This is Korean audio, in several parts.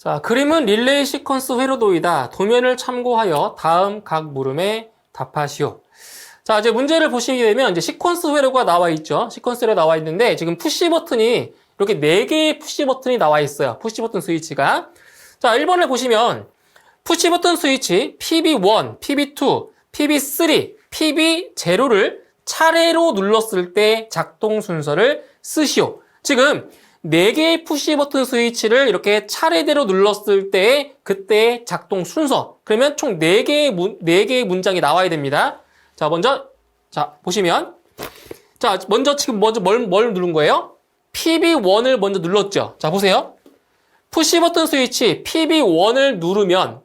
자, 그림은 릴레이 시퀀스 회로도이다. 도면을 참고하여 다음 각 물음에 답하시오. 자, 이제 문제를 보시게 되면 이제 시퀀스 회로가 나와 있죠. 시퀀스 회로 나와 있는데 지금 푸시 버튼이 이렇게 4개의 푸시 버튼이 나와 있어요. 푸시 버튼 스위치가. 자, 1번을 보시면 푸시 버튼 스위치 PB1, PB2, PB3, PB0를 차례로 눌렀을 때 작동 순서를 쓰시오. 지금 4개의 푸시 버튼 스위치를 이렇게 차례대로 눌렀을 때 그때의 작동 순서. 그러면 총 4개의 문장이 나와야 됩니다. 자, 보시면. 자, 지금 뭘 누른 거예요? PB1을 먼저 눌렀죠. 자, 보세요. 푸시 버튼 스위치 PB1을 누르면,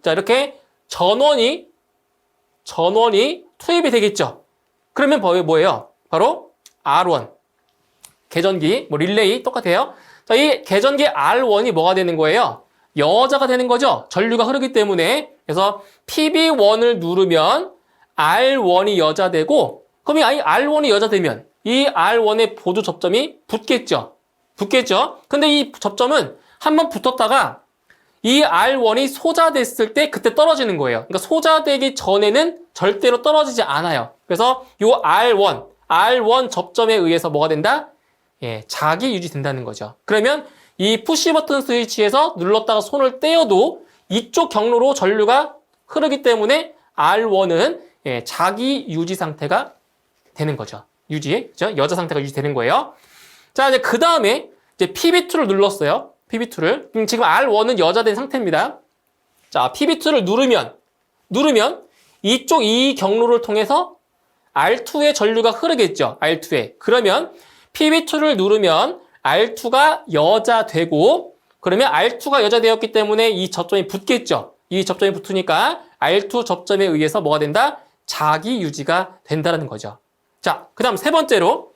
자, 이렇게 전원이 투입이 되겠죠. 그러면 뭐예요? 바로 R1. 계전기, 릴레이 똑같아요. 자, 이 계전기 R1이 뭐가 되는 거예요? 여자가 되는 거죠. 전류가 흐르기 때문에. 그래서 PB1을 누르면 R1이 여자 되고, 그럼 이 R1이 여자 되면 이 R1의 보조 접점이 붙겠죠. 근데 이 접점은 한번 붙었다가 이 R1이 소자됐을 때 그때 떨어지는 거예요. 그러니까 소자되기 전에는 절대로 떨어지지 않아요. 그래서 이 R1 접점에 의해서 뭐가 된다? 예, 자기 유지된다는 거죠. 그러면 이 푸시 버튼 스위치에서 눌렀다가 손을 떼어도 이쪽 경로로 전류가 흐르기 때문에 R1은 예, 자기 유지 상태가 되는 거죠. 그죠? 여자 상태가 유지되는 거예요. 자, 이제 그 다음에 이제 PB2를 눌렀어요. PB2를. 지금 R1은 여자된 상태입니다. 자, PB2를 누르면 이 경로를 통해서 R2의 전류가 흐르겠죠. R2에. 그러면 PB2를 누르면 R2가 여자 되고, 그러면 R2가 여자 되었기 때문에 이 접점이 붙겠죠. 이 접점이 붙으니까 R2 접점에 의해서 뭐가 된다? 자기 유지가 된다는 거죠. 자, 그 다음 세 번째로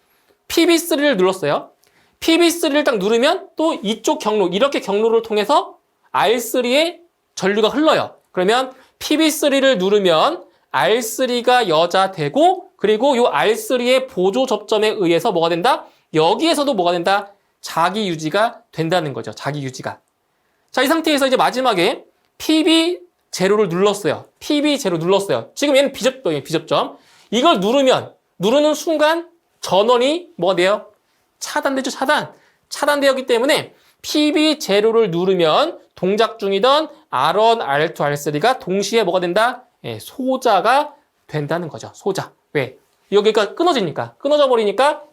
PB3를 눌렀어요. PB3를 딱 누르면 또 이쪽 경로, 이렇게 경로를 통해서 R3의 전류가 흘러요. 그러면 PB3를 누르면 R3가 여자 되고, 그리고 이 R3의 보조 접점에 의해서 뭐가 된다? 여기에서도 뭐가 된다? 자기 유지가 된다는 거죠. 자기 유지가. 자, 이 상태에서 이제 마지막에 PB0를 눌렀어요. PB0 눌렀어요. 지금 얘는 비접점. 이걸 누르는 순간 전원이 뭐가 돼요? 차단되죠, 차단되었기 때문에 PB0를 누르면 동작 중이던 R1, R2, R3가 동시에 뭐가 된다? 예, 소자가 된다는 거죠. 소자. 왜? 여기가 끊어져 버리니까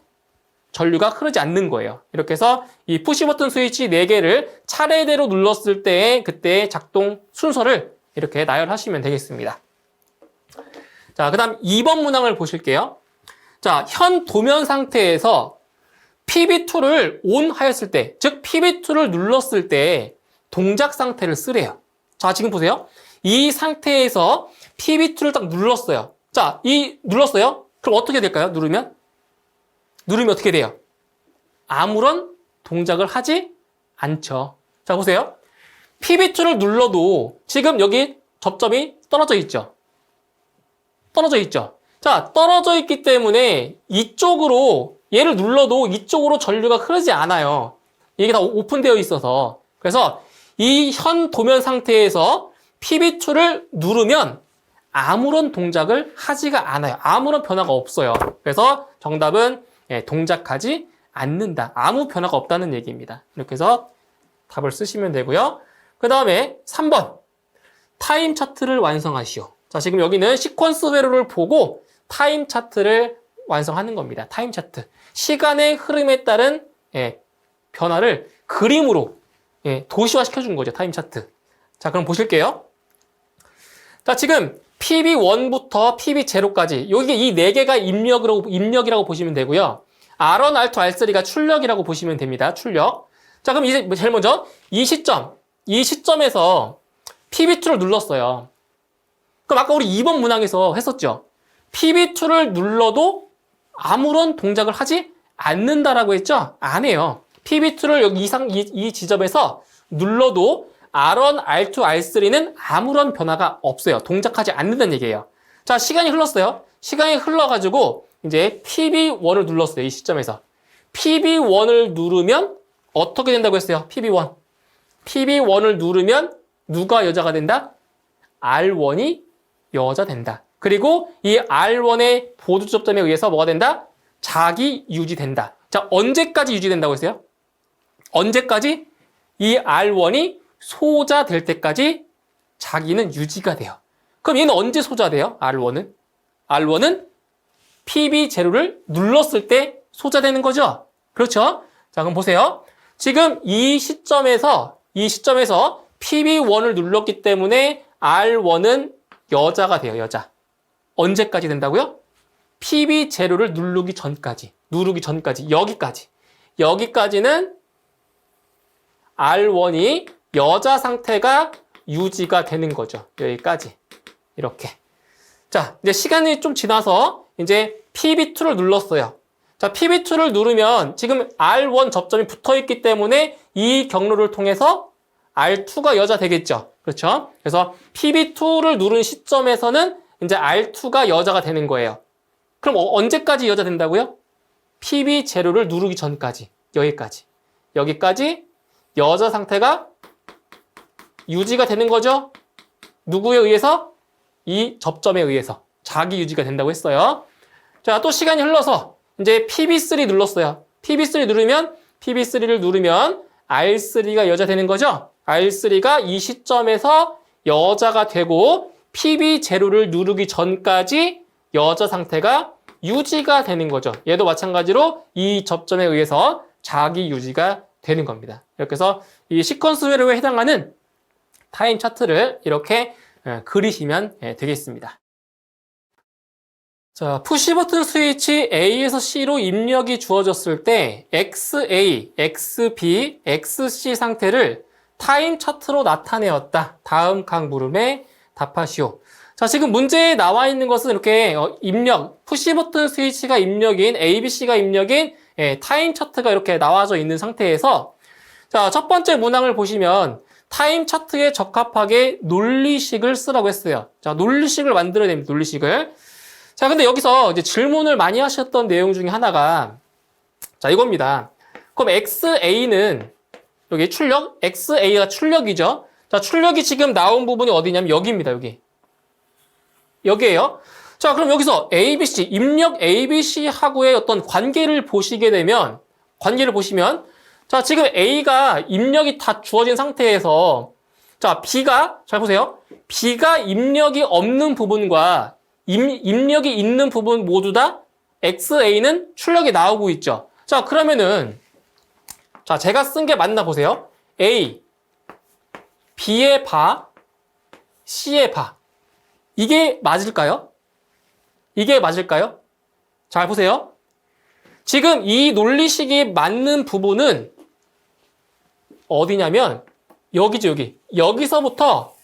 전류가 흐르지 않는 거예요. 이렇게 해서 이 푸시 버튼 스위치 4개를 차례대로 눌렀을 때 그때의 작동 순서를 이렇게 나열하시면 되겠습니다. 자, 그 다음 2번 문항을 보실게요. 자, 현 도면 상태에서 PB2를 ON 하였을 때, 즉 PB2를 눌렀을 때 동작 상태를 쓰래요. 자, 지금 보세요. 이 상태에서 PB2를 딱 눌렀어요. 자, 눌렀어요? 그럼 어떻게 될까요? 누르면 어떻게 돼요? 아무런 동작을 하지 않죠. 자, 보세요. PB2를 눌러도 지금 여기 접점이 떨어져 있죠. 자, 떨어져 있기 때문에 얘를 눌러도 이쪽으로 전류가 흐르지 않아요. 이게 다 오픈되어 있어서. 그래서 이 현 도면 상태에서 PB2를 누르면 아무런 동작을 하지가 않아요. 아무런 변화가 없어요. 그래서 정답은 동작하지 않는다. 아무 변화가 없다는 얘기입니다. 이렇게 해서 답을 쓰시면 되고요. 그 다음에 3번. 타임 차트를 완성하시오. 자, 지금 여기는 시퀀스 회로를 보고 타임 차트를 완성하는 겁니다. 타임 차트. 시간의 흐름에 따른 변화를 그림으로 도시화 시켜준 거죠. 타임 차트. 자, 그럼 보실게요. 자, 지금 PB1부터 PB0까지 여기 이 4개가 입력이라고 보시면 되고요. R1, R2, R3가 출력이라고 보시면 됩니다. 출력. 자, 그럼 이제 제일 먼저 이 시점에서 PB2를 눌렀어요. 그럼 아까 우리 2번 문항에서 했었죠. PB2를 눌러도 아무런 동작을 하지 않는다라고 했죠? 안 해요. PB2를 여기 이 지점에서 눌러도 R1, R2, R3는 아무런 변화가 없어요. 동작하지 않는다는 얘기예요. 자, 시간이 흘렀어요. 시간이 흘러가지고 이제 PB1을 눌렀어요. 이 시점에서. PB1을 누르면 어떻게 된다고 했어요? PB1. PB1을 누르면 누가 여자가 된다? R1이 여자 된다. 그리고 이 R1의 보조 접점에 의해서 뭐가 된다? 자기 유지된다. 자, 언제까지 유지된다고 했어요? 언제까지? 이 R1이 소자될 때까지 자기는 유지가 돼요. 그럼 얘는 언제 소자돼요? R1은? R1은 PB0를 눌렀을 때 소자되는 거죠? 그렇죠? 자, 그럼 보세요. 지금 이 시점에서 PB1을 눌렀기 때문에 R1은 여자가 돼요, 여자. 언제까지 된다고요? PB0를 누르기 전까지, 여기까지. 여기까지는 R1이 여자 상태가 유지가 되는 거죠. 여기까지. 이렇게. 자, 이제 시간이 좀 지나서 이제 PB2를 눌렀어요. 자, PB2를 누르면 지금 R1 접점이 붙어 있기 때문에 이 경로를 통해서 R2가 여자 되겠죠. 그렇죠? 그래서 PB2를 누른 시점에서는 이제 R2가 여자가 되는 거예요. 그럼 언제까지 여자 된다고요? PB0를 누르기 전까지. 여기까지 여자 상태가 유지가 되는 거죠. 누구에 의해서? 이 접점에 의해서 자기 유지가 된다고 했어요. 자, 또 시간이 흘러서 이제 PB3 눌렀어요. PB3를 누르면 R3가 여자 되는 거죠. R3가 이 시점에서 여자가 되고 PB0를 누르기 전까지 여자 상태가 유지가 되는 거죠. 얘도 마찬가지로 이 접점에 의해서 자기 유지가 되는 겁니다. 이렇게 해서 이 시퀀스 회로에 해당하는 타임 차트를 이렇게 그리시면 되겠습니다. 자, 푸시 버튼 스위치 A에서 C로 입력이 주어졌을 때 XA, XB, XC 상태를 타임 차트로 나타내었다. 다음 각 물음에 답하시오. 자, 지금 문제에 나와 있는 것은 이렇게 푸시 버튼 스위치가 입력인, ABC가 입력인 타임 차트가 이렇게 나와져 있는 상태에서 자, 첫 번째 문항을 보시면 타임 차트에 적합하게 논리식을 쓰라고 했어요. 자, 논리식을 만들어야 됩니다. 논리식을. 자, 근데 여기서 이제 질문을 많이 하셨던 내용 중에 하나가 자, 이겁니다. 그럼 XA는 여기 출력, XA가 출력이죠. 자, 출력이 지금 나온 부분이 어디냐면 여기입니다. 여기에요. 자, 그럼 여기서 ABC, 입력 ABC하고의 어떤 관계를 보시면 자, 지금 A가 입력이 다 주어진 상태에서 자, B가 잘 보세요. B가 입력이 없는 부분과 입력이 있는 부분 모두 다 XA는 출력이 나오고 있죠. 자, 그러면은 자, 제가 쓴 게 맞나 보세요. A, B의 바, C의 바. 이게 맞을까요? 잘 보세요. 지금 이 논리식이 맞는 부분은 어디냐면 여기죠, 여기. 여기서부터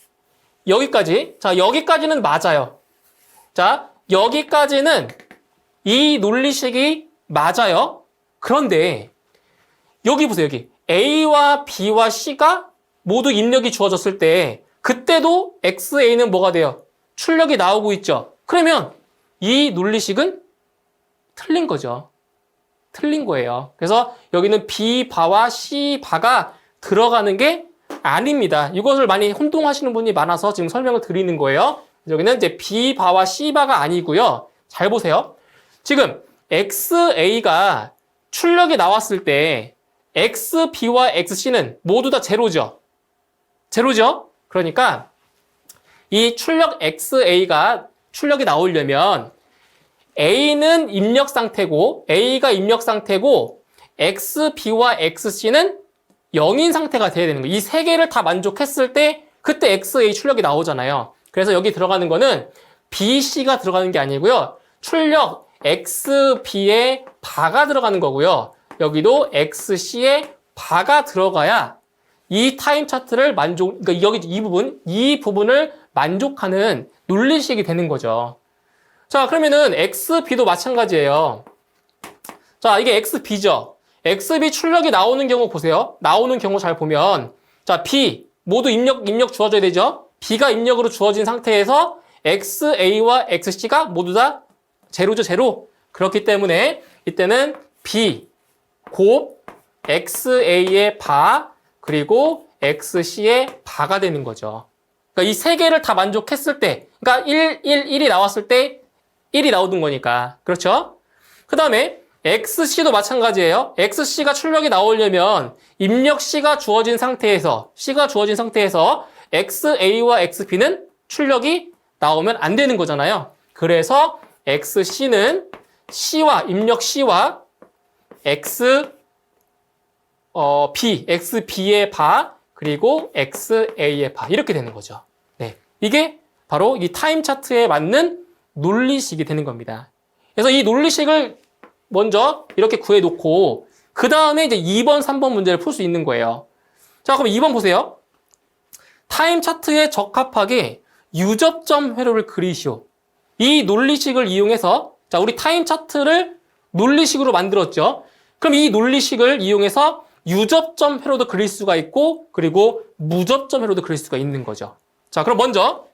여기까지. 자, 여기까지는 맞아요. 자, 여기까지는 이 논리식이 맞아요. 그런데 여기 보세요, 여기. A와 B와 C가 모두 입력이 주어졌을 때 그때도 XA는 뭐가 돼요? 출력이 나오고 있죠. 그러면 이 논리식은 틀린 거죠. 틀린 거예요. 그래서 여기는 B바와 C바가 들어가는 게 아닙니다. 이것을 많이 혼동하시는 분이 많아서 지금 설명을 드리는 거예요. 여기는 이제 B바와 C바가 아니고요. 잘 보세요. 지금 XA가 출력이 나왔을 때 XB와 XC는 모두 다 제로죠. 그러니까 이 출력 XA가 출력이 나오려면 A는 입력 상태고 A가 입력 상태고 XB와 XC는 0인 상태가 돼야 되는 거예요. 이 세 개를 다 만족했을 때 그때 XA 출력이 나오잖아요. 그래서 여기 들어가는 거는 BC가 들어가는 게 아니고요. 출력 XB의 바가 들어가는 거고요. 여기도 XC의 바가 들어가야 이 타임 차트를 그러니까 여기 이 부분을 만족하는 논리식이 되는 거죠. 자, 그러면은 XB도 마찬가지예요. 자, 이게 XB죠. XB 출력이 나오는 경우 보세요. 나오는 경우 잘 보면 자, B 모두 입력 주어져야 되죠. B가 입력으로 주어진 상태에서 XA와 XC가 모두 다 제로죠, 제로. 그렇기 때문에 이때는 B 곱 XA의 바 그리고 XC의 바가 되는 거죠. 그러니까 이 세 개를 다 만족했을 때, 그러니까 1이 나왔을 때 1이 나오는 거니까. 그렇죠? 그 다음에 XC도 마찬가지예요. XC가 출력이 나오려면 입력 C가 주어진 상태에서 XA와 XB는 출력이 나오면 안 되는 거잖아요. 그래서 XC는 입력 C와 XB의 바, 그리고 XA의 바. 이렇게 되는 거죠. 네. 이게 바로 이 타임 차트에 맞는 논리식이 되는 겁니다. 그래서 이 논리식을 먼저 이렇게 구해놓고, 그 다음에 이제 2번, 3번 문제를 풀 수 있는 거예요. 자, 그럼 2번 보세요. 타임 차트에 적합하게 유접점 회로를 그리시오. 이 논리식을 이용해서, 자, 우리 타임 차트를 논리식으로 만들었죠. 그럼 이 논리식을 이용해서 유접점 회로도 그릴 수가 있고, 그리고 무접점 회로도 그릴 수가 있는 거죠. 자, 그럼 먼저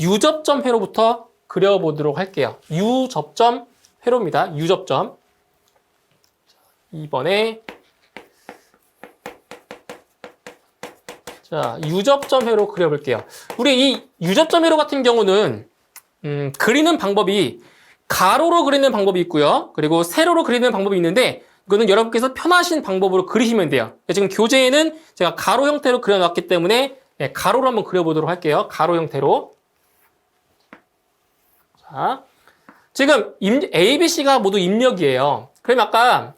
유접점 회로부터 그려보도록 할게요. 유접점 회로입니다. 유접점. 2번에 자, 유접점 회로 그려볼게요. 우리 이 유접점 회로 같은 경우는 그리는 방법이 가로로 그리는 방법이 있고요. 그리고 세로로 그리는 방법이 있는데, 이거는 여러분께서 편하신 방법으로 그리시면 돼요. 지금 교재에는 제가 가로 형태로 그려놨기 때문에 가로로 한번 그려보도록 할게요. 가로 형태로. 자, 지금 A, B, C가 모두 입력이에요. 그럼 아까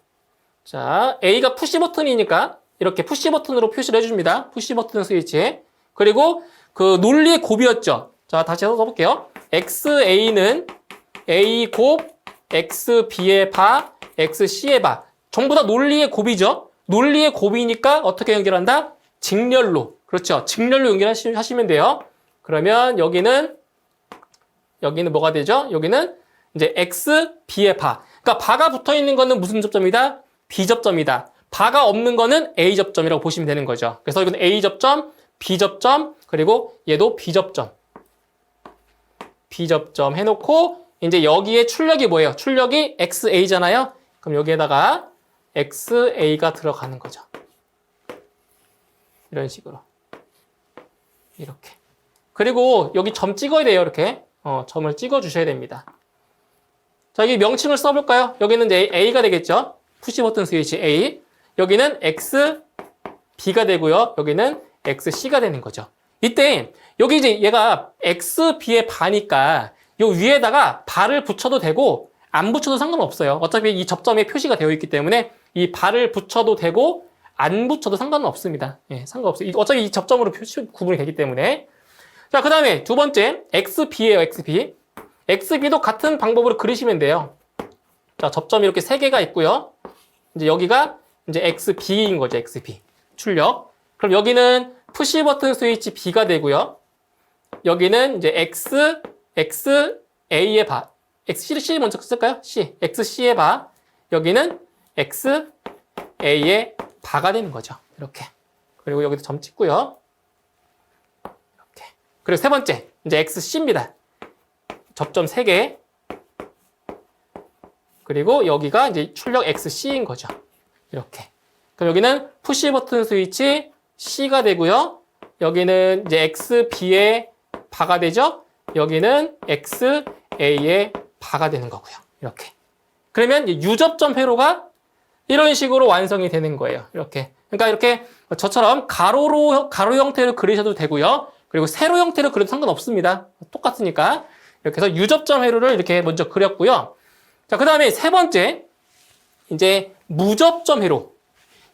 자, A가 푸시 버튼이니까 이렇게 푸시 버튼으로 표시를 해줍니다. 푸시 버튼 스위치. 그리고 그 논리의 곱이었죠. 자, 다시 써볼게요. XA는 A 곱, XB의 바, XC의 바. 전부 다 논리의 곱이죠. 논리의 곱이니까 어떻게 연결한다? 직렬로. 그렇죠. 직렬로 연결하시면 돼요. 그러면 여기는 뭐가 되죠? 여기는 이제 XB의 바. 그러니까 바가 붙어 있는 거는 무슨 접점이다? B접점이다. 바가 없는 거는 A접점이라고 보시면 되는 거죠. 그래서 이건 A접점, B접점, 그리고 얘도 B접점. B접점 해놓고, 이제 여기에 출력이 뭐예요? 출력이 XA잖아요? 그럼 여기에다가 XA가 들어가는 거죠. 이런 식으로. 이렇게. 그리고 여기 점 찍어야 돼요, 이렇게. 점을 찍어 주셔야 됩니다. 자, 여기 명칭을 써볼까요? 여기는 이제 A가 되겠죠? 푸시 버튼 스위치 A. 여기는 XB가 되고요. 여기는 XC가 되는 거죠. 이때 여기 이제 얘가 XB의 바니까 요 위에다가 바를 붙여도 되고 안 붙여도 상관없어요. 어차피 이 접점에 표시가 되어 있기 때문에 이 바를 붙여도 되고 안 붙여도 상관은 없습니다. 예, 상관없어요. 어차피 이 접점으로 구분이 되기 때문에. 자, 그 다음에 두 번째 XB예요. XB. XB도 같은 방법으로 그리시면 돼요. 자, 접점이 이렇게 세 개가 있고요. 이제 여기가 이제 XB인 거죠. XB. 출력. 그럼 여기는 푸시 버튼 스위치 B가 되고요. 여기는 이제 XA의 바. C 먼저 쓸까요? C. XC의 바. 여기는 XA의 바가 되는 거죠. 이렇게. 그리고 여기도 점 찍고요. 이렇게. 그리고 세 번째, 이제 XC입니다. 접점 3개. 그리고 여기가 이제 출력 XC인 거죠. 이렇게. 그럼 여기는 푸시 버튼 스위치 C가 되고요. 여기는 이제 XB의 바가 되죠. 여기는 XA의 바가 되는 거고요. 이렇게. 그러면 유접점 회로가 이런 식으로 완성이 되는 거예요. 이렇게. 그러니까 이렇게 저처럼 가로 형태로 그리셔도 되고요. 그리고 세로 형태로 그려도 상관없습니다. 똑같으니까. 이렇게 해서 유접점 회로를 이렇게 먼저 그렸고요. 자, 그 다음에 세 번째, 이제 무접점 회로.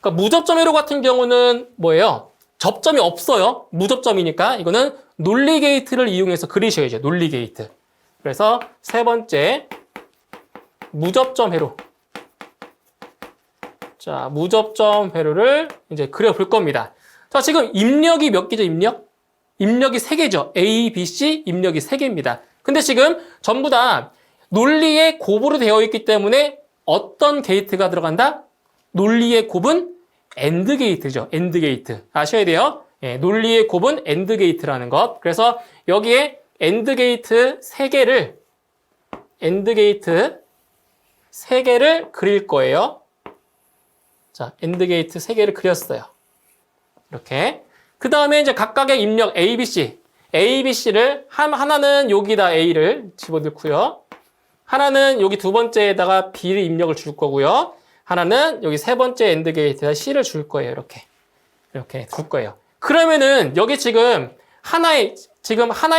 그러니까 무접점 회로 같은 경우는 뭐예요? 접점이 없어요. 무접점이니까 이거는 논리 게이트를 이용해서 그리셔야죠. 논리 게이트. 그래서 세 번째, 무접점 회로. 자, 무접점 회로를 이제 그려볼 겁니다. 자, 지금 입력이 몇 개죠, 입력? 입력이 3개죠. A, B, C 입력이 3개입니다. 근데 지금 전부 다 논리의 곱으로 되어 있기 때문에 어떤 게이트가 들어간다? 논리의 곱은 AND 게이트죠. AND 게이트. 아셔야 돼요. 예, 논리의 곱은 AND 게이트라는 것. 그래서 여기에 AND 게이트 3개를 그릴 거예요. 자, AND 게이트 3개를 그렸어요. 이렇게. 그 다음에 이제 각각의 입력 A, B, C. A, B, C를 하나는 여기다 A를 집어넣고요. 하나는 여기 두 번째에다가 B를 입력을 줄 거고요. 하나는 여기 세 번째 엔드 게이트에다 C를 줄 거예요. 이렇게 줄 거예요. 그러면은 여기 지금 하나의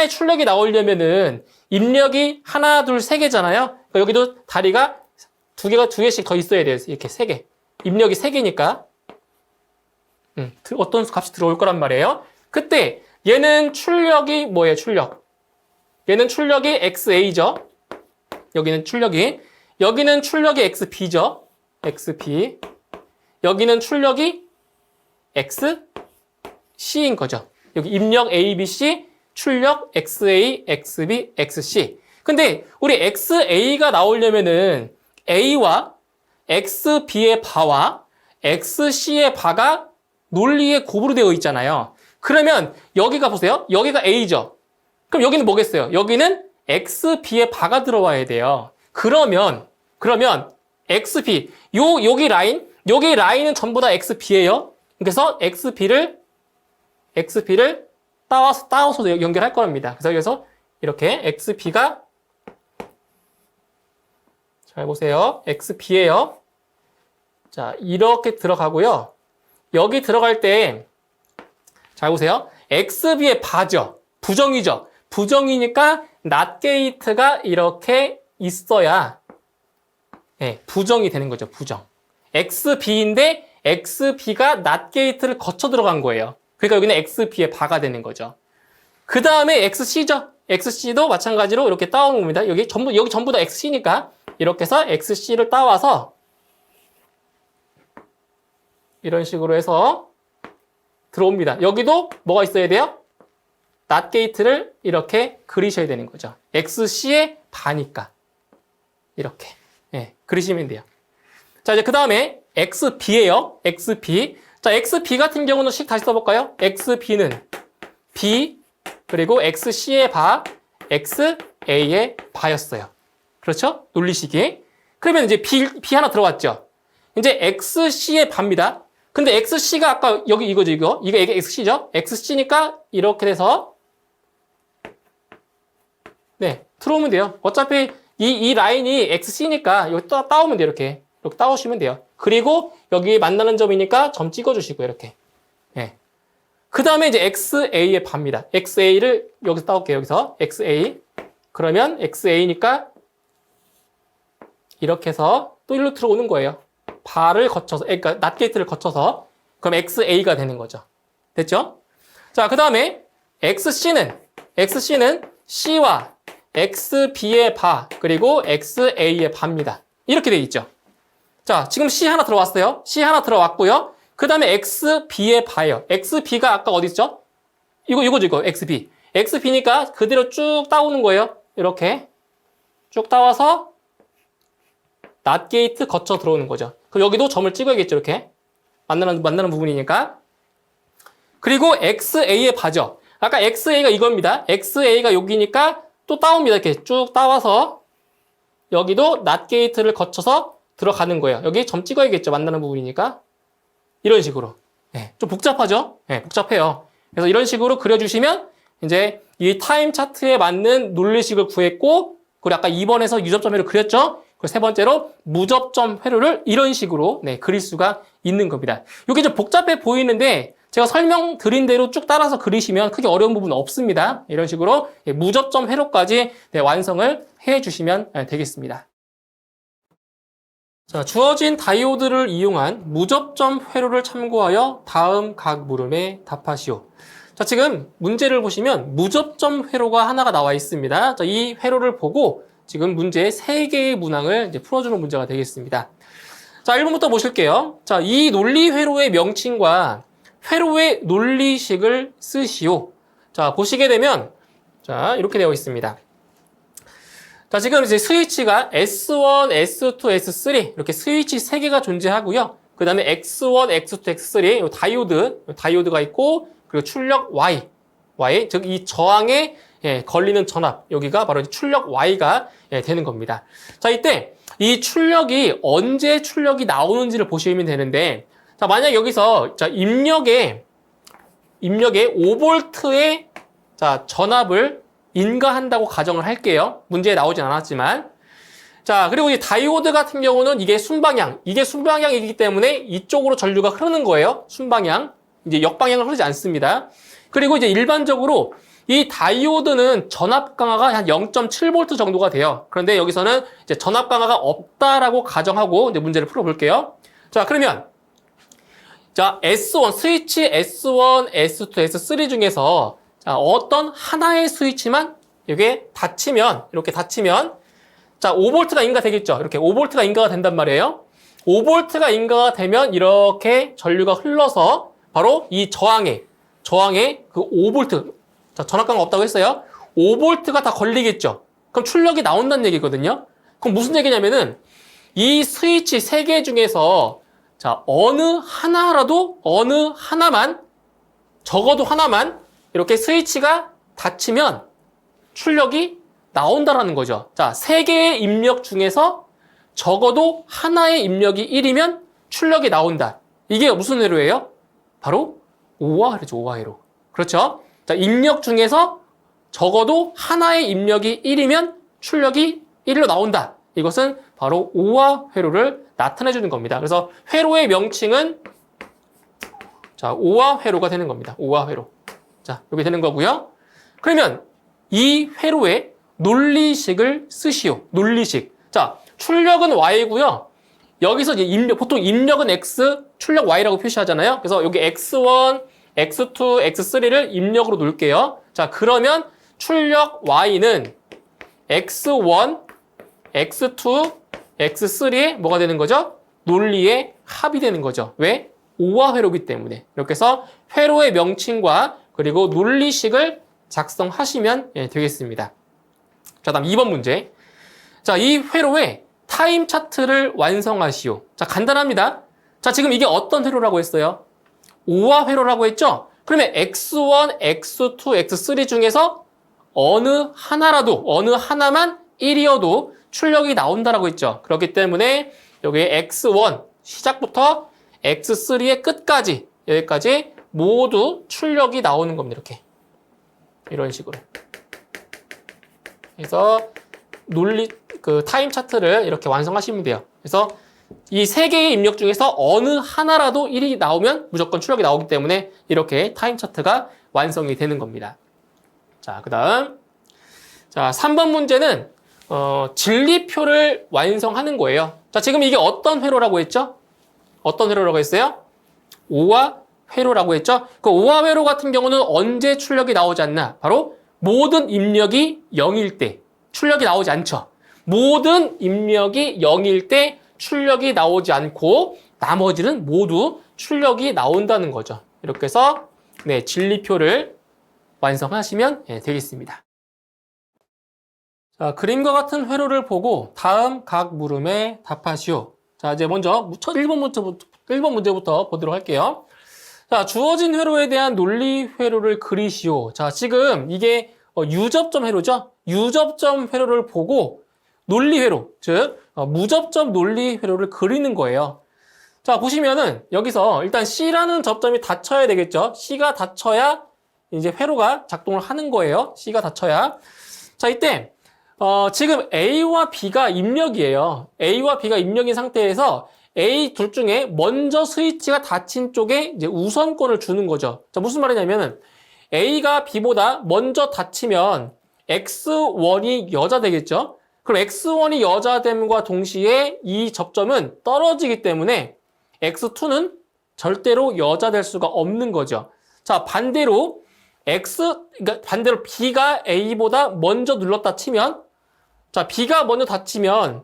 출력이 나오려면은 입력이 하나, 둘, 세 개잖아요. 그러니까 여기도 다리가 두 개씩 더 있어야 돼요. 이렇게 세 개. 입력이 세 개니까. 어떤 값이 들어올 거란 말이에요. 그때 얘는 출력이 뭐예요? 얘는 출력이 XA죠. 여기는 출력이 XB죠. XB. 여기는 출력이 XC인 거죠. 여기 입력 A, B, C, 출력 XA, XB, XC. 근데 우리 XA가 나오려면은 A와 XB의 바와 XC의 바가 논리에 곱으로 되어 있잖아요. 그러면 여기가 보세요. 여기가 A죠. 그럼 여기는 뭐겠어요? 여기는 XB의 바가 들어와야 돼요. 그러면 XB 여기 라인은 전부 다 XB예요. 그래서 XB를 따와서 연결할 겁니다. 그래서 여기서 이렇게 XB가 잘 보세요. XB예요. 자, 이렇게 들어가고요. 여기 들어갈 때 잘 보세요. XB의 바죠. 부정이죠. 부정이니까 not gate가 이렇게 있어야 부정이 되는 거죠. 부정. XB인데 XB가 not gate를 거쳐 들어간 거예요. 그러니까 여기는 XB의 바가 되는 거죠. 그 다음에 XC죠. XC도 마찬가지로 이렇게 따온 겁니다. 여기 전부 다 XC니까 이렇게 해서 XC를 따와서 이런 식으로 해서 들어옵니다. 여기도 뭐가 있어야 돼요? not gate를 이렇게 그리셔야 되는 거죠. XC의 바니까 이렇게 그리시면 돼요. 자, 이제 그 다음에 XB예요. XB. 자, XB 같은 경우는 다시 써볼까요? XB는 B 그리고 XC의 바, XA의 바였어요. 그렇죠? 논리식이. 그러면 이제 B 하나 들어왔죠. 이제 XC의 바입니다. 근데 XC가 아까 여기 이거죠, 이거 XC죠? XC니까 이렇게 돼서 들어오면 돼요. 어차피 이 라인이 XC니까 여기 따오면 돼요, 이렇게 따오시면 돼요. 그리고 여기 만나는 점이니까 점 찍어주시고 이렇게. 그 다음에 이제 XA의 바입니다. XA를 여기서 따올게요. 여기서 XA. 그러면 XA니까 이렇게 해서 또 일로 들어오는 거예요. 바를 거쳐서, 그러니까 not gate를 거쳐서 그럼 XA가 되는 거죠. 됐죠? 자, 그 다음에 XC는 C와 XB의 바 그리고 XA의 바입니다. 이렇게 돼 있죠. 자, 지금 C 하나 들어왔어요. C 하나 들어왔고요. 그 다음에 XB의 바예요. XB가 아까 어디 있죠? 이거 XB. XB니까 그대로 쭉 따오는 거예요. 이렇게 쭉 따와서 not gate 거쳐 들어오는 거죠. 그럼 여기도 점을 찍어야겠죠. 이렇게 만나는 부분이니까. 그리고 XA의 바죠. 아까 XA가 이겁니다. XA가 여기니까 또 따옵니다. 이렇게 쭉 따와서 여기도 not gate를 거쳐서 들어가는 거예요. 여기 점 찍어야겠죠. 만나는 부분이니까. 이런 식으로. 좀 복잡하죠? 복잡해요. 그래서 이런 식으로 그려주시면 이제 이 타임 차트에 맞는 논리식을 구했고, 그리고 아까 2번에서 유접점 회로 그렸죠? 그리고 세 번째로 무접점 회로를 이런 식으로 그릴 수가 있는 겁니다. 이게 좀 복잡해 보이는데 제가 설명드린 대로 쭉 따라서 그리시면 크게 어려운 부분은 없습니다. 이런 식으로 무접점 회로까지 완성을 해주시면 되겠습니다. 자, 주어진 다이오드를 이용한 무접점 회로를 참고하여 다음 각 물음에 답하시오. 자, 지금 문제를 보시면 무접점 회로가 하나가 나와 있습니다. 자, 이 회로를 보고 지금 문제의 3개의 문항을 이제 풀어주는 문제가 되겠습니다. 자, 1번부터 보실게요. 자, 이 논리 회로의 명칭과 회로의 논리식을 쓰시오. 자, 보시게 되면 자, 이렇게 되어 있습니다. 자, 지금 이제 스위치가 S1, S2, S3 이렇게 스위치 3개가 존재하고요. 그 다음에 X1, X2, X3 다이오드가 있고 그리고 출력 Y, 즉 이 저항에 걸리는 전압 여기가 바로 출력 Y가 되는 겁니다. 자, 이때 이 출력이 언제 출력이 나오는지를 보시면 되는데 자, 만약 여기서 자, 입력에 입력에 5V의 자, 전압을 인가한다고 가정을 할게요. 문제에 나오진 않았지만. 자, 그리고 이 다이오드 같은 경우는 이게 순방향이기 때문에 이쪽으로 전류가 흐르는 거예요. 순방향. 이제 역방향을 흐르지 않습니다. 그리고 이제 일반적으로 이 다이오드는 전압 강화가 한 0.7V 정도가 돼요. 그런데 여기서는 이제 전압 강화가 없다라고 가정하고 이제 문제를 풀어볼게요. 자, 그러면 자, S1, 스위치 S1, S2, S3 중에서 자, 어떤 하나의 스위치만 이게 이렇게 닫히면 자, 5V가 인가 되겠죠. 이렇게 5V가 인가가 된단 말이에요. 5V가 인가가 되면 이렇게 전류가 흘러서 바로 이 저항에 그 5V, 자, 전압 강화 없다고 했어요. 5V가 다 걸리겠죠. 그럼 출력이 나온다는 얘기거든요. 그럼 무슨 얘기냐면은 이 스위치 3개 중에서 자, 어느 하나만 적어도 하나만 이렇게 스위치가 닫히면 출력이 나온다라는 거죠. 자, 3개의 입력 중에서 적어도 하나의 입력이 1이면 출력이 나온다. 이게 무슨 회로예요? 바로 오와 회로죠, 오와 회로. 그렇죠? 자, 입력 중에서 적어도 하나의 입력이 1이면 출력이 1로 나온다. 이것은 바로 오와 회로를 나타내주는 겁니다. 그래서 회로의 명칭은 자, 오와 회로가 되는 겁니다. 오와 회로. 자, 이렇게 되는 거고요. 그러면 이 회로의 논리식을 쓰시오. 논리식. 자, 출력은 Y고요. 여기서 이제 보통 입력은 X, 출력 Y라고 표시하잖아요. 그래서 여기 X1, X2, X3를 입력으로 놓을게요. 자, 그러면 출력 Y는 X1, X2, X3의 뭐가 되는 거죠? 논리의 합이 되는 거죠. 왜? 오와 회로이기 때문에. 이렇게 해서 회로의 명칭과 그리고 논리식을 작성하시면 되겠습니다. 자, 다음 2번 문제. 자, 이 회로의 타임 차트를 완성하시오. 자, 간단합니다. 자, 지금 이게 어떤 회로라고 했어요? 오와 회로라고 했죠? 그러면 X1, X2, X3 중에서 어느 하나만 1이어도 출력이 나온다라고 했죠. 그렇기 때문에 여기에 X1 시작부터 X3의 끝까지 여기까지 모두 출력이 나오는 겁니다. 이렇게. 이런 식으로. 그래서 타임 차트를 이렇게 완성하시면 돼요. 그래서 이 3개의 입력 중에서 어느 하나라도 1이 나오면 무조건 출력이 나오기 때문에 이렇게 타임 차트가 완성이 되는 겁니다. 자, 그 다음. 자, 3번 문제는, 진리표를 완성하는 거예요. 자, 지금 이게 어떤 회로라고 했죠? 어떤 회로라고 했어요? 오와 회로라고 했죠? 그 오와 회로 같은 경우는 언제 출력이 나오지 않나? 바로 모든 입력이 0일 때 출력이 나오지 않죠. 모든 입력이 0일 때 출력이 나오지 않고 나머지는 모두 출력이 나온다는 거죠. 이렇게 해서 진리표를 완성하시면 되겠습니다. 자, 그림과 같은 회로를 보고 다음 각 물음에 답하시오. 자, 이제 먼저 1번 문제부터 보도록 할게요. 자, 주어진 회로에 대한 논리 회로를 그리시오. 자, 지금 이게 유접점 회로죠? 유접점 회로를 보고 논리 회로, 즉 무접점 논리 회로를 그리는 거예요. 자, 보시면은 여기서 일단 C라는 접점이 닫혀야 되겠죠? C가 닫혀야 이제 회로가 작동을 하는 거예요. C가 닫혀야. 자, 이때 지금 A와 B가 입력이에요. A와 B가 입력인 상태에서 A 둘 중에 먼저 스위치가 닫힌 쪽에 이제 우선권을 주는 거죠. 자, 무슨 말이냐면은 A가 B보다 먼저 닫히면 X1이 여자 되겠죠? 그럼 X1이 여자됨과 동시에 이 접점은 떨어지기 때문에 X2는 절대로 여자될 수가 없는 거죠. 자, 반대로 반대로 B가 A보다 먼저 눌렀다 치면, 자, B가 먼저 닫히면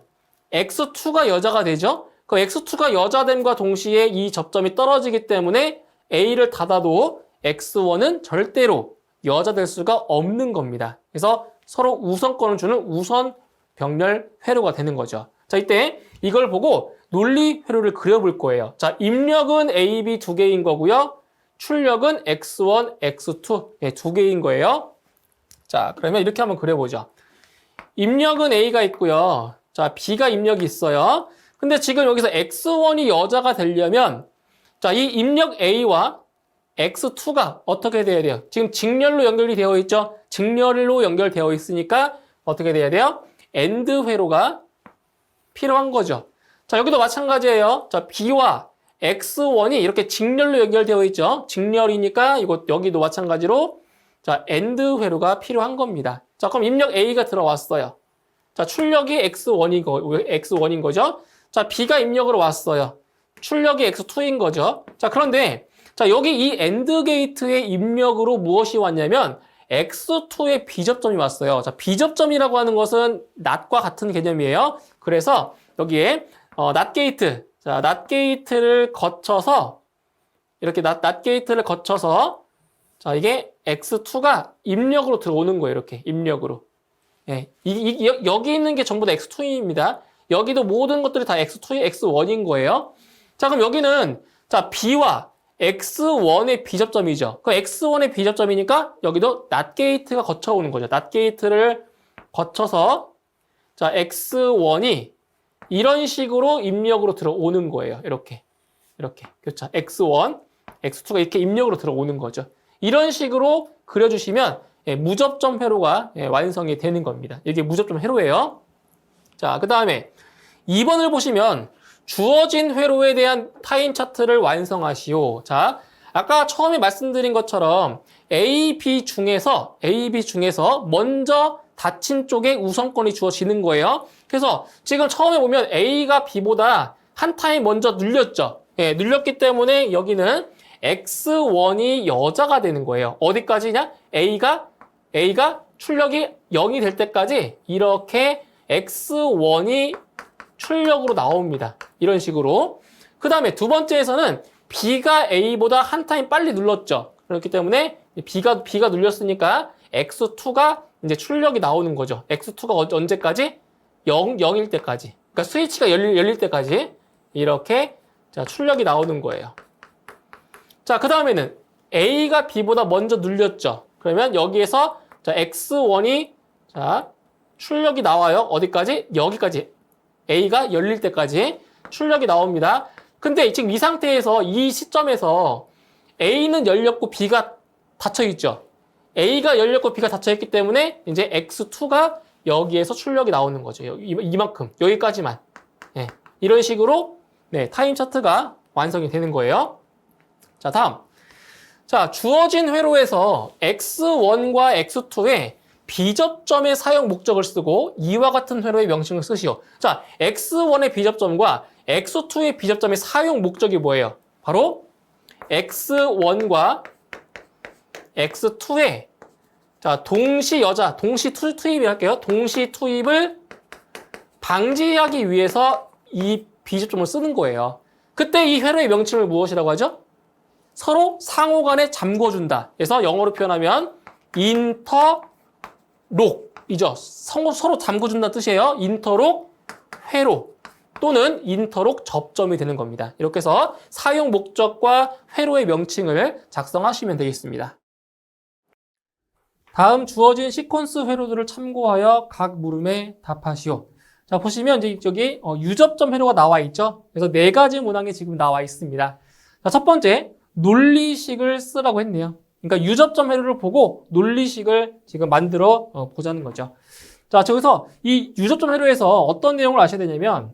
X2가 여자가 되죠? 그 X2가 여자됨과 동시에 이 접점이 떨어지기 때문에 A를 닫아도 X1은 절대로 여자될 수가 없는 겁니다. 그래서 서로 우선권을 주는 우선 병렬 회로가 되는 거죠. 자, 이때 이걸 보고 논리 회로를 그려볼 거예요. 자, 입력은 A, B 두 개인 거고요. 출력은 X1, X2 두 개인 거예요. 자, 그러면 이렇게 한번 그려보죠. 입력은 A가 있고요. 자, B가 입력이 있어요. 근데 지금 여기서 X1이 여자가 되려면 자, 이 입력 A와 x2가 어떻게 돼야 돼요? 지금 직렬로 연결이 되어 있죠? 직렬로 연결되어 있으니까 어떻게 돼야 돼요? AND 회로가 필요한 거죠. 자, 여기도 마찬가지예요. 자, B와 X1이 이렇게 직렬로 연결되어 있죠? 직렬이니까 이거 여기도 마찬가지로 자, AND 회로가 필요한 겁니다. 자, 그럼 입력 A가 들어왔어요. 자, 출력이 X1인 거죠? 자, B가 입력으로 왔어요. 출력이 X2인 거죠. 자, 그런데 자, 여기 이 AND 게이트의 입력으로 무엇이 왔냐면 X2의 B접점이 왔어요. 자, B접점이라고 하는 것은 NOT과 같은 개념이에요. 그래서 여기에 NOT 게이트, 자, NOT 게이트를 거쳐서 이렇게 NOT 게이트를 거쳐서 자, 이게 X2가 입력으로 들어오는 거예요. 이렇게 입력으로. 예, 여기 있는 게 전부 다 X2입니다. 여기도 모든 것들이 다 X2, X1인 거예요. 자, 그럼 여기는 자, B와 X1의 B접점이죠. 그 X1의 B접점이니까 여기도 NOT 게이트가 거쳐오는 거죠. NOT 게이트를 거쳐서 자, X1이 이런 식으로 입력으로 들어오는 거예요. 이렇게. 그렇죠. X1, X2가 이렇게 입력으로 들어오는 거죠. 이런 식으로 그려주시면 무접점 회로가 완성이 되는 겁니다. 이게 무접점 회로예요. 자, 그 다음에 2번을 보시면 주어진 회로에 대한 타임 차트를 완성하시오. 자, 아까 처음에 말씀드린 것처럼 A, B 중에서 먼저 닫힌 쪽에 우선권이 주어지는 거예요. 그래서 지금 처음에 보면 A가 B보다 한 타임 먼저 눌렸죠. 예, 눌렸기 때문에 여기는 X1이 여자가 되는 거예요. 어디까지냐? A가 출력이 0이 될 때까지 이렇게 X1이 출력으로 나옵니다. 이런 식으로. 그 다음에 두 번째에서는 B가 A보다 한 타임 빨리 눌렀죠. 그렇기 때문에 B가 눌렸으니까 X2가 이제 출력이 나오는 거죠. X2가 언제까지? 0일 때까지. 그러니까 스위치가 열릴 때까지 이렇게 자, 출력이 나오는 거예요. 자, 그 다음에는 A가 B보다 먼저 눌렸죠. 그러면 여기에서 자, X1이 자, 출력이 나와요. 어디까지? 여기까지. A가 열릴 때까지 출력이 나옵니다. 근데 지금 이 상태에서 이 시점에서 A는 열렸고 B가 닫혀 있죠. A가 열렸고 B가 닫혀 있기 때문에 이제 X2가 여기에서 출력이 나오는 거죠. 이만큼 여기까지만. 네, 이런 식으로 네, 타임 차트가 완성이 되는 거예요. 자, 다음. 자, 주어진 회로에서 X1과 X2의 B접점의 사용 목적을 쓰고 이와 같은 회로의 명칭을 쓰시오. 자, X1의 B접점과 X2의 B접점의 사용 목적이 뭐예요? 바로 X1과 X2의 자, 동시 투입을 할게요. 동시 투입을 방지하기 위해서 이 B접점을 쓰는 거예요. 그때 이 회로의 명칭을 무엇이라고 하죠? 서로 상호 간에 잠궈준다. 그래서 영어로 표현하면 인터록이죠. 서로 잠궈준다는 뜻이에요. 인터록 회로 또는 인터록 접점이 되는 겁니다. 이렇게 해서 사용 목적과 회로의 명칭을 작성하시면 되겠습니다. 다음 주어진 시퀀스 회로들을 참고하여 각 물음에 답하시오. 자, 보시면 이제 여기 유접점 회로가 나와 있죠. 그래서 네 가지 문항이 지금 나와 있습니다. 자, 첫 번째 논리식을 쓰라고 했네요. 그러니까 유접점 회로를 보고 논리식을 지금 만들어 보자는 거죠. 자, 저기서 이 유접점 회로에서 어떤 내용을 아셔야 되냐면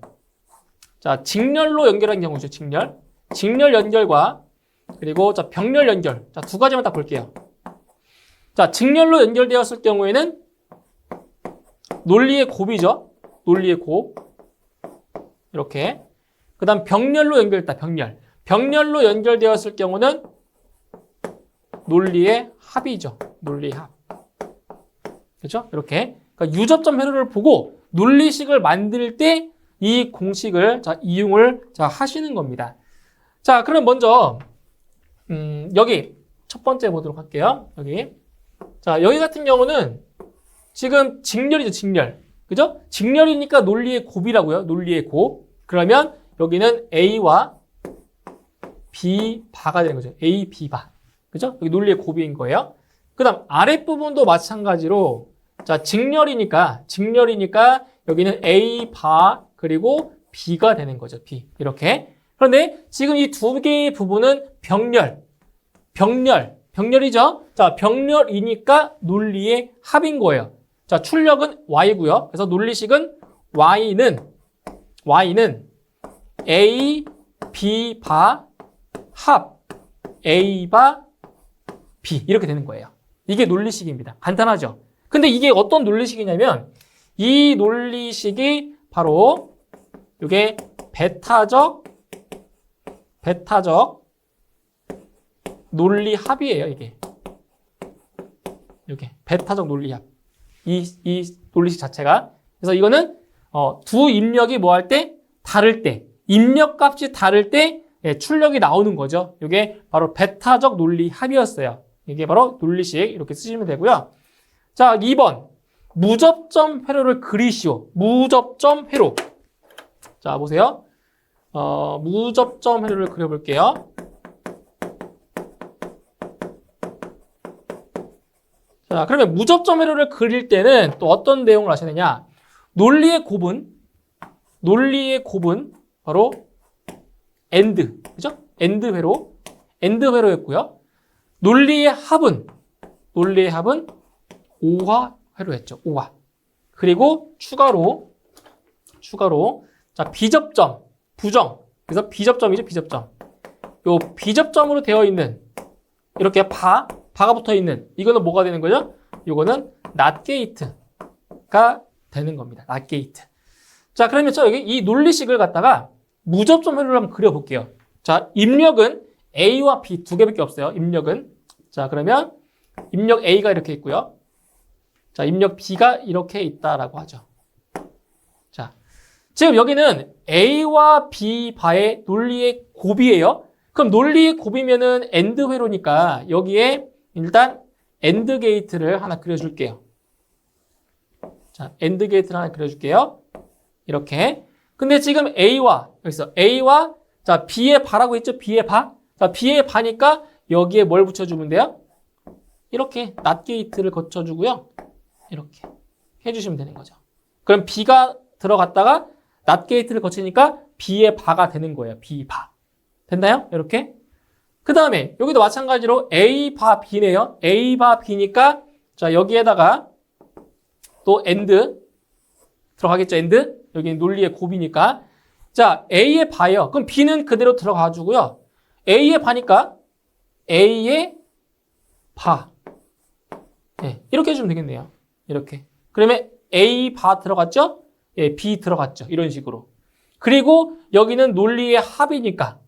자, 직렬로 연결한 경우죠. 직렬 연결과 그리고 자, 병렬 연결. 자, 두 가지만 딱 볼게요. 자, 직렬로 연결되었을 경우에는 논리의 곱이죠. 논리의 곱. 이렇게. 그 다음 병렬로 연결됐다. 병렬로 연결되었을 경우는 논리의 합이죠. 논리의 합. 그렇죠? 이렇게. 그러니까 유접점 회로를 보고 논리식을 만들 때 이 공식을 자, 이용을 자, 하시는 겁니다. 자, 그럼 먼저 여기 첫 번째 보도록 할게요. 자, 여기 같은 경우는 지금 직렬이죠, 직렬. 그죠? 직렬이니까 논리의 곱이라고요. 논리의 곱. 그러면 여기는 A와 B바가 되는 거죠. A, B바. 그죠? 여기 논리의 곱인 거예요. 그 다음 아랫부분도 마찬가지로 자, 직렬이니까 여기는 A, 바, 그리고 B가 되는 거죠. B. 이렇게. 그런데 지금 이 두 개의 부분은 병렬. 병렬이죠? 자, 병렬이니까 논리의 합인 거예요. 자, 출력은 Y고요. 그래서 논리식은 Y는 A, B 바 합 A 바 B 이렇게 되는 거예요. 이게 논리식입니다. 간단하죠? 근데 이게 어떤 논리식이냐면 이 논리식이 바로 이게 베타적 논리합이에요. 이게 베타적 논리합. 이 논리식 자체가. 그래서 이거는 두 입력이 뭐 할 때? 다를 때. 입력값이 다를 때 출력이 나오는 거죠. 이게 바로 베타적 논리합이었어요. 이게 바로 논리식 이렇게 쓰시면 되고요. 자, 2번. 무접점 회로를 그리시오. 무접점 회로. 자, 보세요. 무접점 회로를 그려볼게요. 자, 그러면 무접점 회로를 그릴 때는 또 어떤 내용을 하셔야 되냐? 논리의 곱은 바로 엔드, 그죠? 엔드 회로였고요. 논리의 합은 오화 회로였죠. 오화. 그리고 추가로 자, 비접점, 부정. 그래서 비접점이죠, 비접점. 요 비접점으로 되어 있는 이렇게 바가 붙어 있는 이거는 뭐가 되는 거죠? 이거는 낫게이트가 되는 겁니다. 낫게이트. 자, 그러면 저 여기 이 논리식을 갖다가 무접점 회로를 한번 그려볼게요. 자, 입력은 A와 B 두 개밖에 없어요. 입력은. 자, 그러면 입력 A가 이렇게 있고요. 자, 입력 B가 이렇게 있다라고 하죠. 자, 지금 여기는 A와 B 바의 논리의 곱이에요. 그럼 논리의 곱이면은 엔드 회로니까 여기에 일단 엔드 게이트를 하나 그려줄게요. 자, 엔드 게이트를 하나 그려줄게요. 이렇게. 근데 지금 여기서 A와 자, B의 바라고 했죠? B의 바. 자, B의 바니까 여기에 뭘 붙여주면 돼요? 이렇게 낫 게이트를 거쳐주고요. 이렇게 해주시면 되는 거죠. 그럼 B가 들어갔다가 낫 게이트를 거치니까 B의 바가 되는 거예요. B 바. 됐나요? 이렇게. 그 다음에 여기도 마찬가지로 A 바 B네요. A 바 B니까 자, 여기에다가 또 엔드 들어가겠죠? 엔드. 여기는 논리의 곱이니까. 자, A의 바예요. 그럼 B는 그대로 들어가 주고요. A의 바니까 A의 바. 네, 이렇게 해주면 되겠네요. 이렇게. 그러면 A 바 들어갔죠? 예, B 들어갔죠. 이런 식으로. 그리고 여기는 논리의 합이니까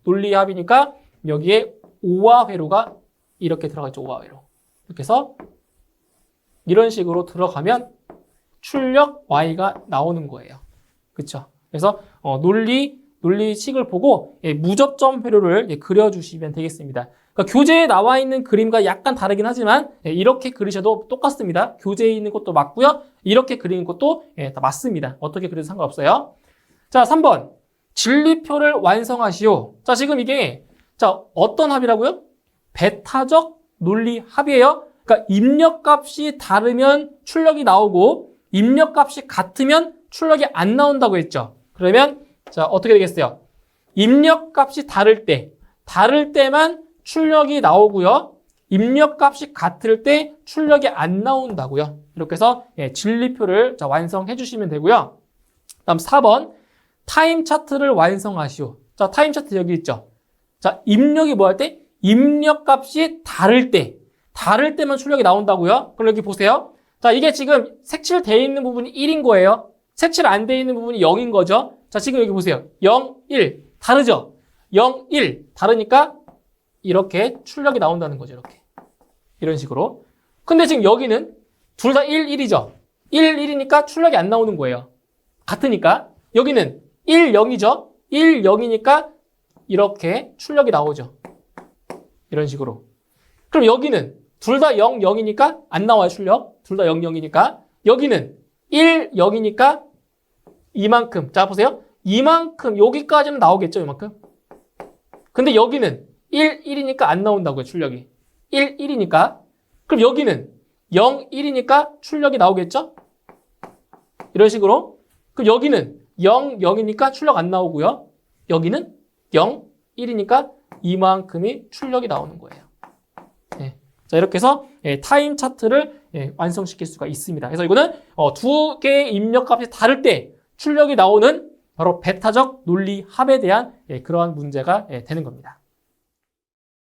여기에 오화 회로가 이렇게 들어가죠. 오화 회로. 이렇게 해서 이런 식으로 들어가면 출력 Y가 나오는 거예요. 그렇죠? 그래서 논리식을 보고 무접점 회로를 그려주시면 되겠습니다. 그러니까 교재에 나와 있는 그림과 약간 다르긴 하지만 이렇게 그리셔도 똑같습니다. 교재에 있는 것도 맞고요. 이렇게 그리는 것도 다 맞습니다. 어떻게 그려도 상관없어요. 자, 3번. 진리표를 완성하시오. 자, 지금 이게 자, 어떤 합이라고요? 베타적 논리 합이에요. 그러니까 입력값이 다르면 출력이 나오고 입력값이 같으면 출력이 안 나온다고 했죠. 그러면 자, 어떻게 되겠어요? 입력값이 다를 때만 출력이 나오고요. 입력값이 같을 때 출력이 안 나온다고요. 이렇게 해서 진리표를 자, 완성해 주시면 되고요. 다음 4번. 타임 차트를 완성하시오. 자, 타임 차트 여기 있죠. 자, 입력이 뭐 할 때? 입력값이 다를 때만 출력이 나온다고요. 그럼 여기 보세요. 자, 이게 지금 색칠되어 있는 부분이 1인 거예요. 색칠 안 되어 있는 부분이 0인 거죠. 자, 지금 여기 보세요. 0, 1. 다르죠? 0, 1. 다르니까 이렇게 출력이 나온다는 거죠. 이렇게. 이런 식으로. 근데 지금 여기는 둘 다 1, 1이죠. 1, 1이니까 출력이 안 나오는 거예요. 같으니까. 여기는 1, 0이죠. 1, 0이니까 이렇게 출력이 나오죠. 이런 식으로. 그럼 여기는 둘 다 0, 0이니까 안 나와요, 출력. 둘 다 0, 0이니까. 여기는 1, 0이니까 이만큼. 자, 보세요. 이만큼, 여기까지는 나오겠죠, 이만큼. 근데 여기는 1, 1이니까 안 나온다고요, 출력이. 1, 1이니까. 그럼 여기는 0, 1이니까 출력이 나오겠죠? 이런 식으로. 그럼 여기는 0, 0이니까 출력 안 나오고요. 여기는 0, 1이니까 이만큼이 출력이 나오는 거예요. 자, 이렇게 해서 타임 차트를 완성시킬 수가 있습니다. 그래서 이거는 두 개의 입력값이 다를 때 출력이 나오는 바로 베타적 논리 합에 대한 그러한 문제가 되는 겁니다.